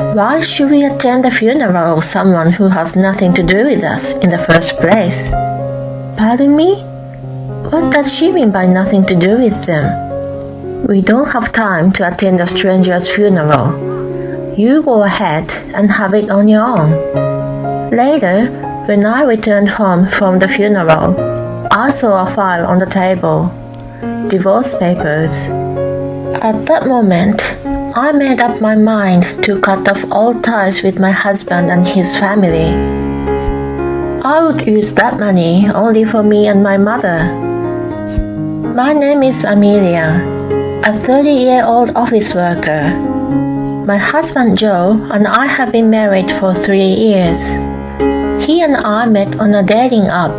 Why should we attend the funeral of someone who has nothing to do with us in the first place? Pardon me? What does she mean by nothing to do with them? We don't have time to attend a stranger's funeral. You go ahead and have it on your own. Later, when I returned home from the funeral, I saw a file on the table. Divorce papers. At that moment, I made up my mind to cut off all ties with my husband and his family. I would use that money only for me and my mother. My name is Amelia, a 30-year-old office worker. My husband Joe and I have been married for 3 years. He and I met on a dating app.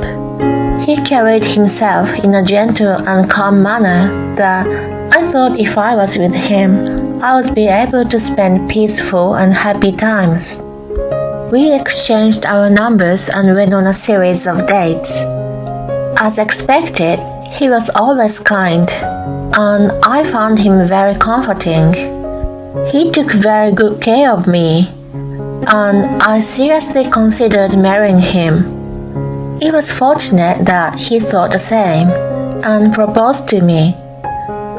He carried himself in a gentle and calm manner that I thought if I was with him, I would be able to spend peaceful and happy times. We exchanged our numbers and went on a series of dates. As expected, he was always kind, and I found him very comforting. He took very good care of me, and I seriously considered marrying him. It was fortunate that he thought the same and proposed to me.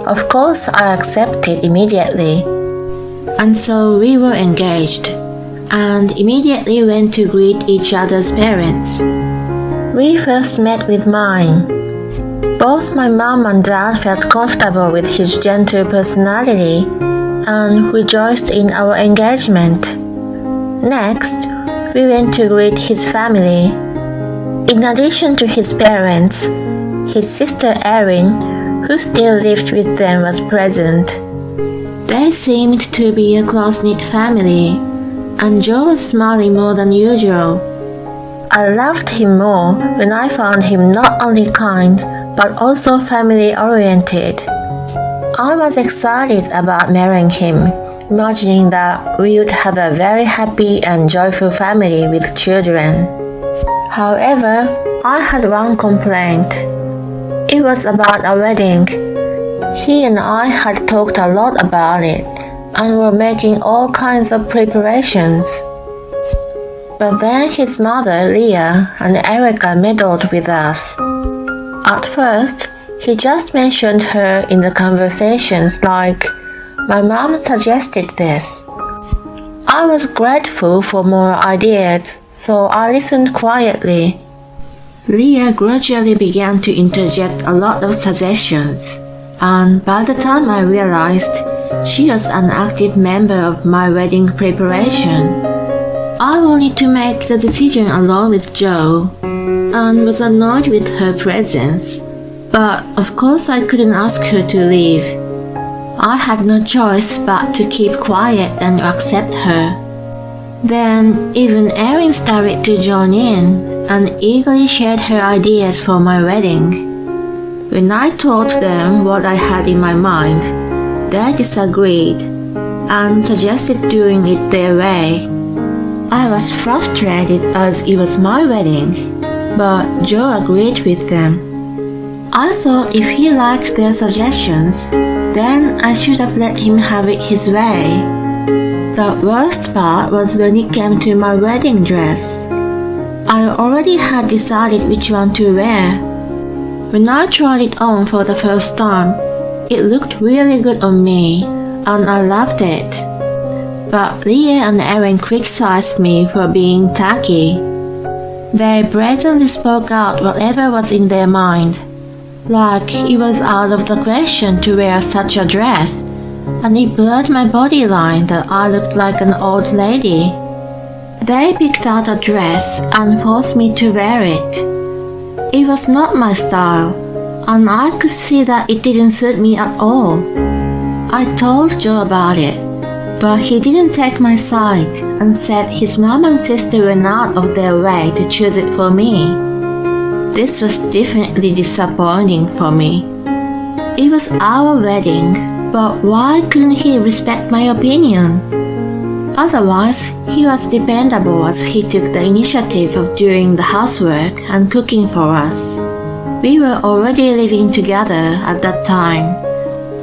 Of course, I accepted immediately, and so we were engaged and immediately went to greet each other's parents. We first met with mine. Both my mom and dad felt comfortable with his gentle personality and rejoiced in our engagement. Next, we went to greet his family. In addition to his parents, his sister Erin, who still lived with them, was present. They seemed to be a close-knit family, and Joe was smiling more than usual. I loved him more when I found him not only kind, but also family-oriented. I was excited about marrying him, imagining that we would have a very happy and joyful family with children. However, I had one complaint. It was about a wedding. He and I had talked a lot about it and were making all kinds of preparations. But then his mother, Leah, and Erica meddled with us. At first, he just mentioned her in the conversations like, "My mom suggested this." I was grateful for more ideas, so I listened quietly. Leah gradually began to interject a lot of suggestions, and by the time I realized, she was an active member of my wedding preparation. I wanted to make the decision along with Joe, and was annoyed with her presence, but of course I couldn't ask her to leave. I had no choice but to keep quiet and accept her. Then even Erin started to join in and eagerly shared her ideas for my wedding. When I told them what I had in my mind, they disagreed and suggested doing it their way. I was frustrated as it was my wedding, but Joe agreed with them. I thought if he liked their suggestions, then I should have let him have it his way. The worst part was when it came to my wedding dress. I already had decided which one to wear. When I tried it on for the first time, it looked really good on me, and I loved it. But Leah and Erin criticized me for being tacky. They brazenly spoke out whatever was in their mind, like it was out of the question to wear such a dress, and it blurred my body line that I looked like an old lady. They picked out a dress and forced me to wear it. It was not my style, and I could see that it didn't suit me at all. I told Joe about it, but he didn't take my side and said his mom and sister went out of their way to choose it for me. This was definitely disappointing for me. It was our wedding, but why couldn't he respect my opinion? Otherwise, he was dependable as he took the initiative of doing the housework and cooking for us. We were already living together at that time,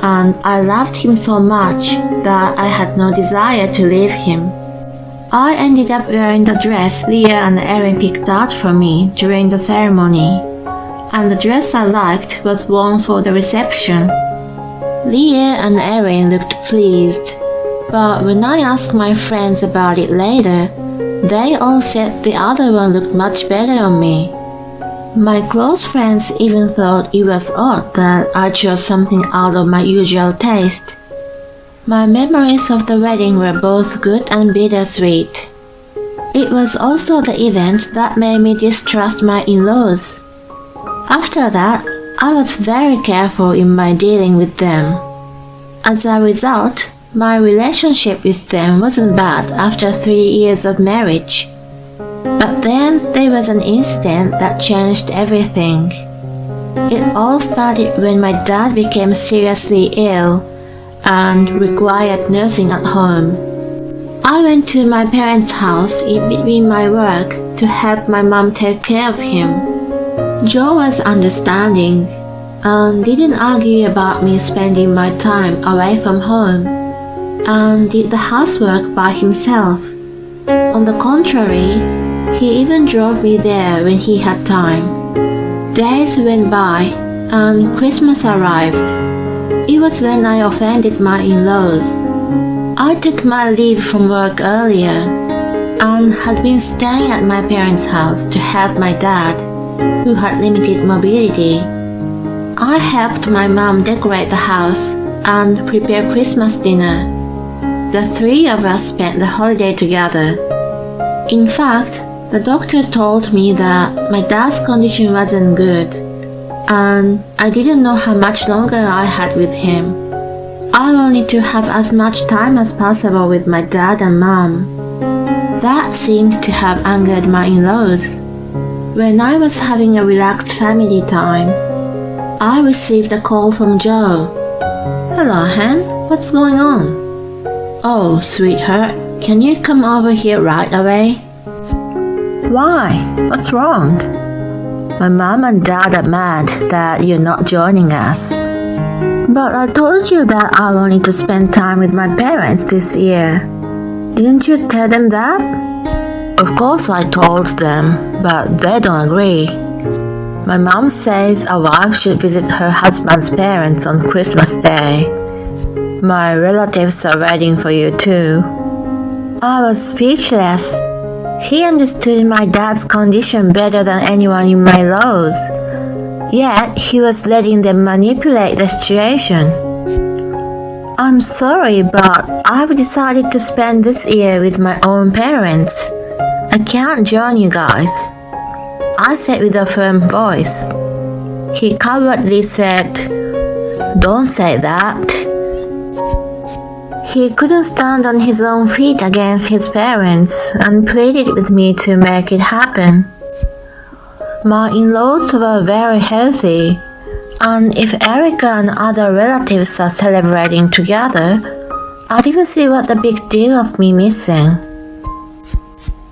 and I loved him so much that I had no desire to leave him. I ended up wearing the dress Leah and Erin picked out for me during the ceremony, and the dress I liked was worn for the reception. Leah and Erin looked pleased, but when I asked my friends about it later, they all said the other one looked much better on me. My close friends even thought it was odd that I chose something out of my usual taste. My memories of the wedding were both good and bittersweet. It was also the event that made me distrust my in-laws. After that, I was very careful in my dealing with them. As a result, my relationship with them wasn't bad after 3 years of marriage. But then there was an incident that changed everything. It all started when my dad became seriously ill and required nursing at home. I went to my parents' house in between my work to help my mom take care of him. Joe was understanding and didn't argue about me spending my time away from home and did the housework by himself. On the contrary, he even drove me there when he had time. Days went by and Christmas arrived. It was when I offended my in-laws. I took my leave from work earlier and had been staying at my parents' house to help my dad, who had limited mobility. I helped my mom decorate the house and prepare Christmas dinner. The three of us spent the holiday together. In fact, the doctor told me that my dad's condition wasn't good, and I didn't know how much longer I had with him. I wanted to have as much time as possible with my dad and mom. That seemed to have angered my in-laws. When I was having a relaxed family time, I received a call from Joe. "Hello, Han. What's going on?" "Oh, sweetheart, can you come over here right away?" "Why? What's wrong?" "My mom and dad are mad that you're not joining us." "But I told you that I wanted to spend time with my parents this year. Didn't you tell them that?" "Of course I told them, but they don't agree. My mom says a wife should visit her husband's parents on Christmas Day. My relatives are waiting for you too." I was speechless. He understood my dad's condition better than anyone in my laws, yet he was letting them manipulate the situation. "I'm sorry, but I've decided to spend this year with my own parents. I can't join you guys," I said with a firm voice. He cowardly said, "Don't say that." He couldn't stand on his own feet against his parents and pleaded with me to make it happen. My in-laws were very healthy, and if Erica and other relatives are celebrating together, I didn't see what the big deal of me missing.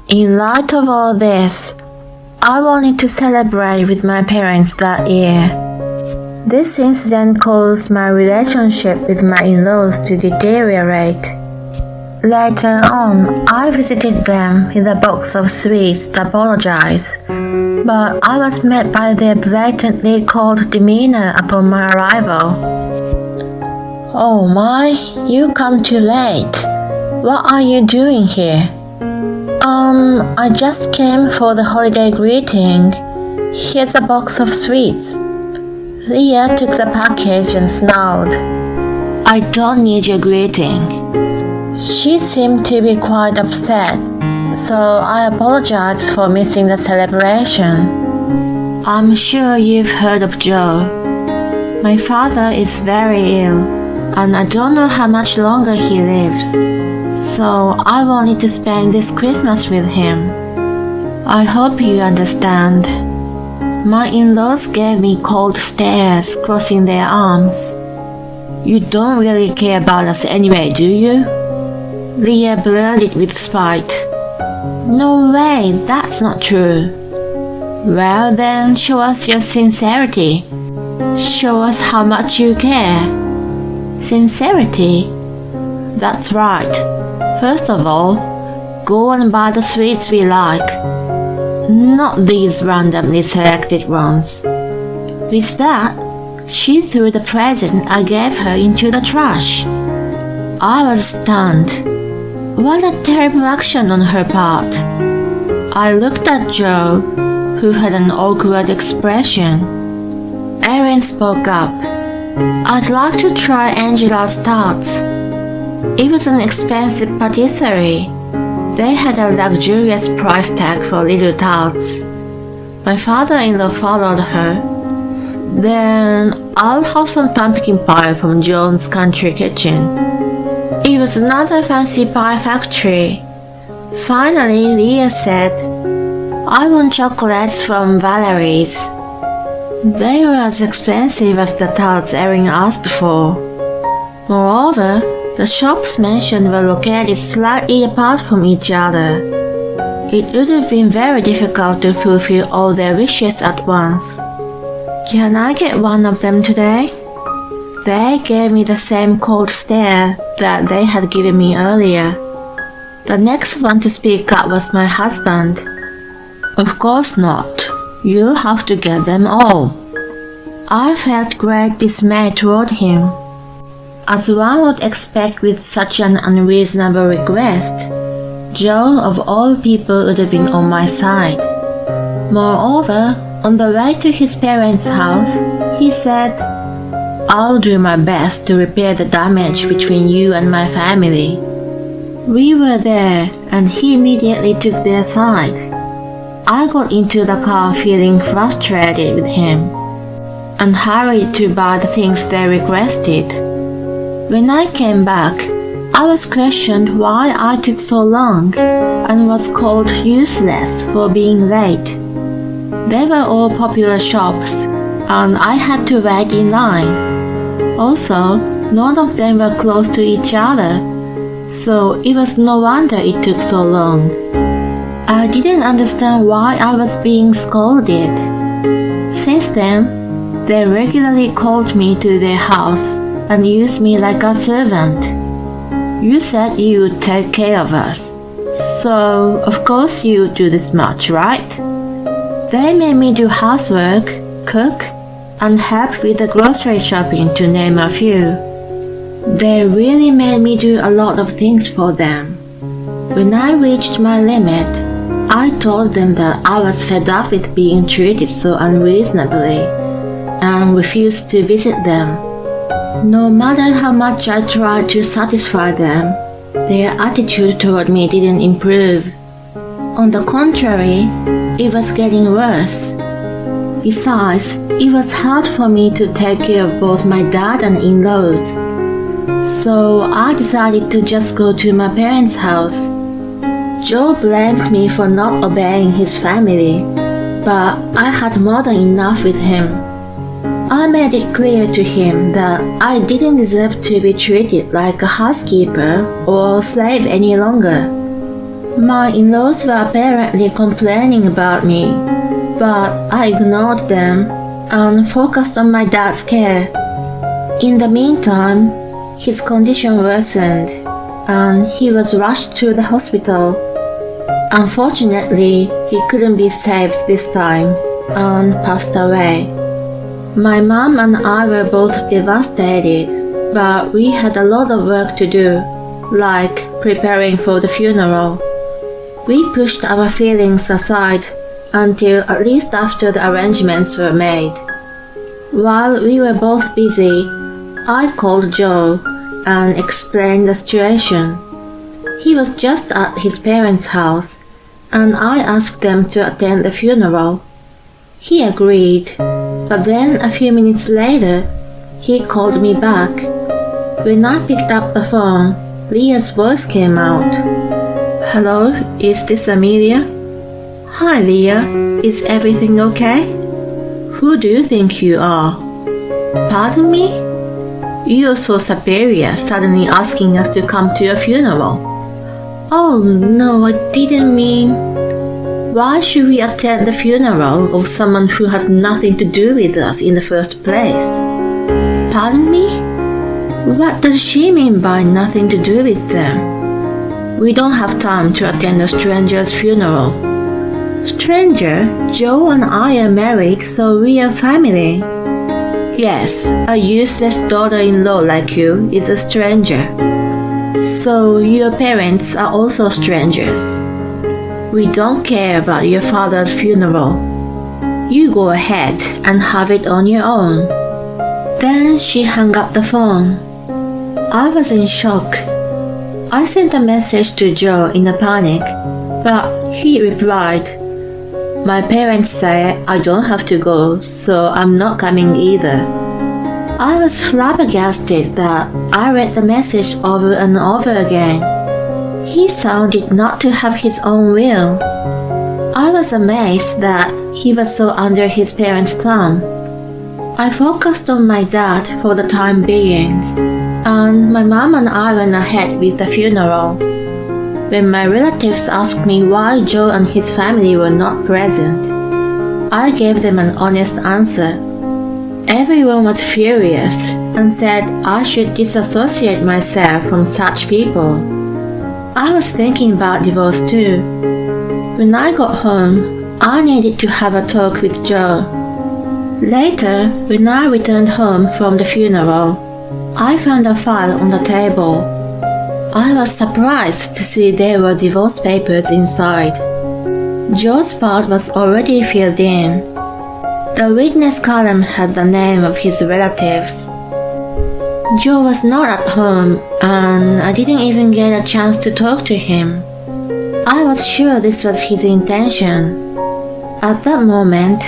In light of all this, I wanted to celebrate with my parents that year. This incident caused my relationship with my in-laws to deteriorate. Later on, I visited them with a box of sweets to apologize, but I was met by their blatantly cold demeanor upon my arrival. "Oh my, you come too late. What are you doing here?" I just came for the holiday greeting. Here's a box of sweets." Leah took the package and snarled, "I don't need your greeting." She seemed to be quite upset, so I apologized for missing the celebration. "I'm sure you've heard of Joe. My father is very ill, and I don't know how much longer he lives, so I wanted to spend this Christmas with him. I hope you understand." My in-laws gave me cold stares, crossing their arms. "You don't really care about us anyway, do you?" Leah blurted with spite. "No way, that's not true." "Well then, show us your sincerity. Show us how much you care." "Sincerity?" "That's right. First of all, go and buy the sweets we like. Not these randomly selected ones." With that, she threw the present I gave her into the trash. I was stunned. What a terrible action on her part. I looked at Joe, who had an awkward expression. Erin spoke up. "I'd like to try Angela's tarts." It was an expensive patisserie. They had a luxurious price tag for little tarts. My father-in-law followed her. "Then I'll have some pumpkin pie from Joan's Country Kitchen." It was another fancy pie factory. Finally, Leah said, "I want chocolates from Valerie's." They were as expensive as the tarts Erin asked for. Moreover, the shops mentioned were located slightly apart from each other. It would have been very difficult to fulfill all their wishes at once. "Can I get one of them today?" They gave me the same cold stare that they had given me earlier. The next one to speak up was my husband. "Of course not. You'll have to get them all." I felt great dismay toward him. As one would expect with such an unreasonable request, Joe of all people would have been on my side. Moreover, on the way to his parents' house, he said, "I'll do my best to repair the damage between you and my family." We were there, and he immediately took their side. I got into the car feeling frustrated with him, and hurried to buy the things they requested. When I came back, I was questioned why I took so long, and was called useless for being late. They were all popular shops, and I had to wait in line. Also, none of them were close to each other, so it was no wonder it took so long. I didn't understand why I was being scolded. Since then, they regularly called me to their house and used me like a servant. "You said you would take care of us, so of course you would do this much, right?" They made me do housework, cook, and help with the grocery shopping, to name a few. They really made me do a lot of things for them. When I reached my limit, I told them that I was fed up with being treated so unreasonably, and refused to visit them. No matter how much I tried to satisfy them, their attitude toward me didn't improve. On the contrary, it was getting worse. Besides, it was hard for me to take care of both my dad and in-laws. So I decided to just go to my parents' house. Joe blamed me for not obeying his family, but I had more than enough with him. I made it clear to him that I didn't deserve to be treated like a housekeeper or a slave any longer. My in-laws were apparently complaining about me, but I ignored them and focused on my dad's care. In the meantime, his condition worsened, and he was rushed to the hospital. Unfortunately, he couldn't be saved this time and passed away. My mom and I were both devastated, but we had a lot of work to do, like preparing for the funeral. We pushed our feelings aside until at least after the arrangements were made. While we were both busy, I called Joe and explained the situation. He was just at his parents' house, and I asked them to attend the funeral. He agreed, but then a few minutes later, he called me back. When I picked up the phone, Leah's voice came out. "Hello, is this Amelia?" "Hi, Leah. Is everything okay?" "Who do you think you are?" "Pardon me?" "You're so superior, suddenly asking us to come to your funeral." "Oh, no, I didn't mean..." "Why should we attend the funeral of someone who has nothing to do with us in the first place?" "Pardon me? What does she mean by nothing to do with them?" We don't have time to attend a stranger's funeral. Stranger? Joe and I are married, so we are family. Yes, a useless daughter-in-law like you is a stranger. So your parents are also strangers. We don't care about your father's funeral. You go ahead and have it on your own. Then she hung up the phone. I was in shock. I sent a message to Joe in a panic, but he replied, "My parents say I don't have to go, so I'm not coming either." I was flabbergasted that I read the message over and over again. He sounded not to have his own will. I was amazed that he was so under his parents' thumb. I focused on my dad for the time being, and my mom and I went ahead with the funeral. When my relatives asked me why Joe and his family were not present, I gave them an honest answer. Everyone was furious and said I should disassociate myself from such people. I was thinking about divorce too. When I got home, I needed to have a talk with Joe. Later, when I returned home from the funeral, I found a file on the table. I was surprised to see there were divorce papers inside. Joe's part was already filled in. The witness column had the name of his relatives. Joe was not at home, and I didn't even get a chance to talk to him. I was sure this was his intention. At that moment,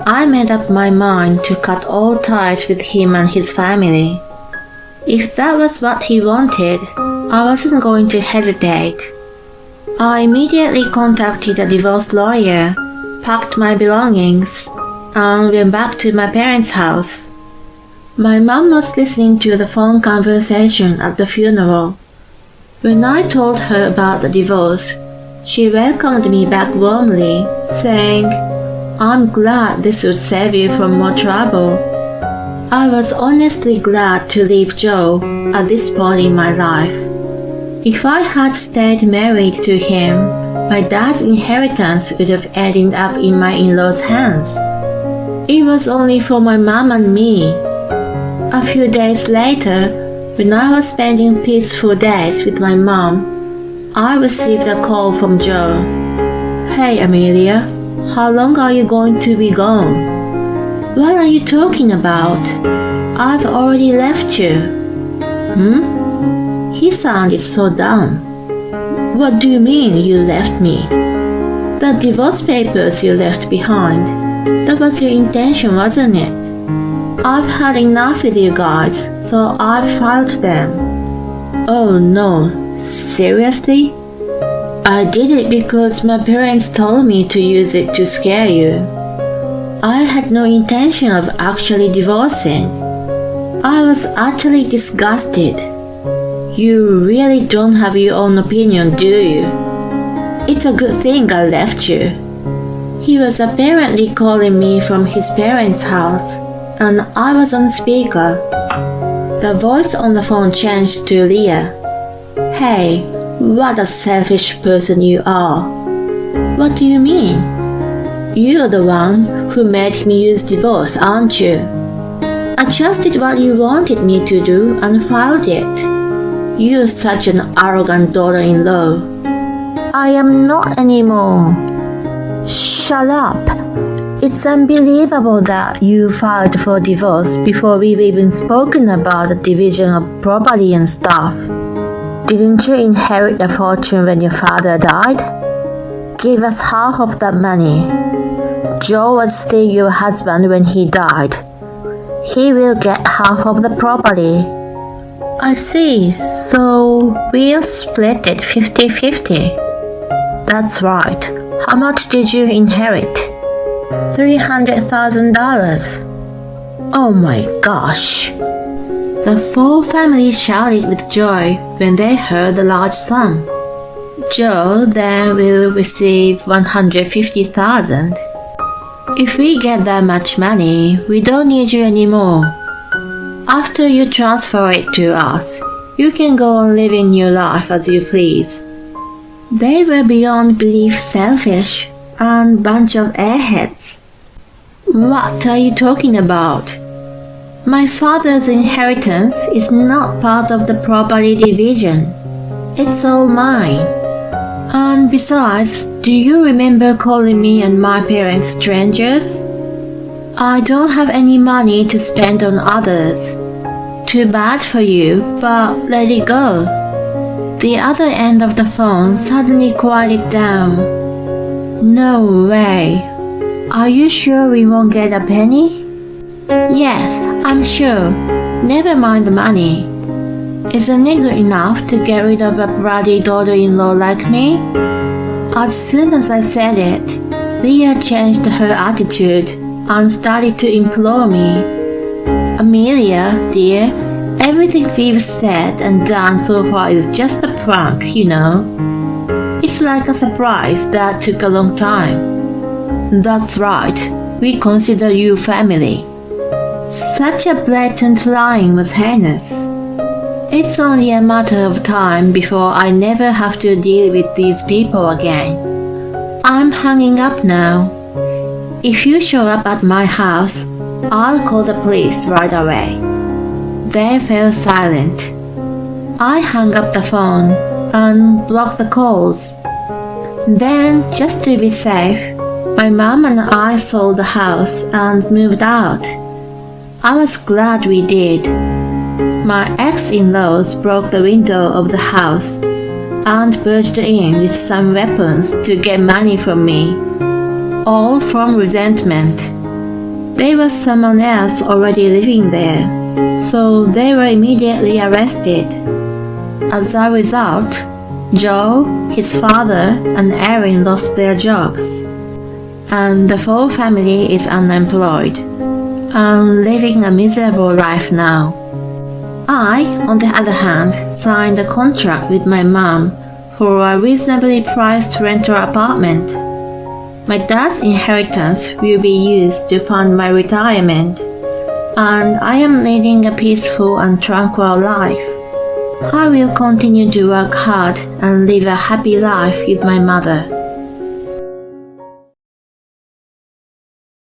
I made up my mind to cut all ties with him and his family. If that was what he wanted, I wasn't going to hesitate. I immediately contacted a divorce lawyer, packed my belongings, and went back to my parents' house. My mom was listening to the phone conversation at the funeral. When I told her about the divorce, she welcomed me back warmly, saying, "I'm glad this would save you from more trouble." I was honestly glad to leave Joe at this point in my life. If I had stayed married to him, my dad's inheritance would have ended up in my in-laws' hands. It was only for my mom and me. A few days later, when I was spending peaceful days with my mom, I received a call from Joe. "Hey Amelia, how long are you going to be gone?" "What are you talking about? I've already left you." He sounded so dumb. "What do you mean you left me?" "The divorce papers you left behind. That was your intention, wasn't it? I've had enough with you guys, so I've filed them." "Oh no, seriously?" "I did it because my parents told me to use it to scare you. I had no intention of actually divorcing." I was utterly disgusted. "You really don't have your own opinion, do you? It's a good thing I left you." He was apparently calling me from his parents' house, and I was on speaker. The voice on the phone changed to Leah. "Hey, what a selfish person you are." "What do you mean?" "You're the one who made me use divorce, aren't you?" "I just did what you wanted me to do and filed it." "You're such an arrogant daughter-in-law." "I am not anymore." "Shut up. It's unbelievable that you filed for divorce before we've even spoken about the division of property and stuff. Didn't you inherit a fortune when your father died? Give us half of that money. Joe was still your husband when he died. He will get half of the property." "I see, so we'll split it 50-50. "That's right. How much did you inherit?" $300,000. "Oh my gosh." The full family shouted with joy when they heard the large sum. Joe then will receive $150,000. "If we get that much money, we don't need you anymore. After you transfer it to us, you can go on living your life as you please. They were beyond belief selfish and bunch of airheads. What are you talking about? My father's inheritance is not part of the property division. It's all mine. And besides, do you remember calling me and my parents strangers? I don't have any money to spend on others. Too bad for you, but let it go. The other end of the phone suddenly quieted down. No way. Are you sure we won't get a penny? Yes, I'm sure. Never mind the money. Isn't it good enough to get rid of a bratty daughter-in-law like me? As soon as I said it, Leah changed her attitude and started to implore me. Amelia, dear, everything we've said and done so far is just a prank, you know. It's like a surprise that took a long time. That's right, we consider you family. Such a blatant lying was heinous. It's only a matter of time before I never have to deal with these people again. I'm hanging up now. If you show up at my house, I'll call the police right away. They fell silent. I hung up the phone and blocked the calls. Then, just to be safe, my mom and I sold the house and moved out. I was glad we did. My ex-in-laws broke the window of the house and burst in with some weapons to get money from me, all from resentment. There was someone else already living there, so they were immediately arrested. As a result, Joe, his father, and Erin lost their jobs, and the whole family is unemployed and living a miserable life now. I, on the other hand, signed a contract with my mom for a reasonably priced rental apartment. My dad's inheritance will be used to fund my retirement, and I am leading a peaceful and tranquil life. I will continue to work hard and live a happy life with my mother.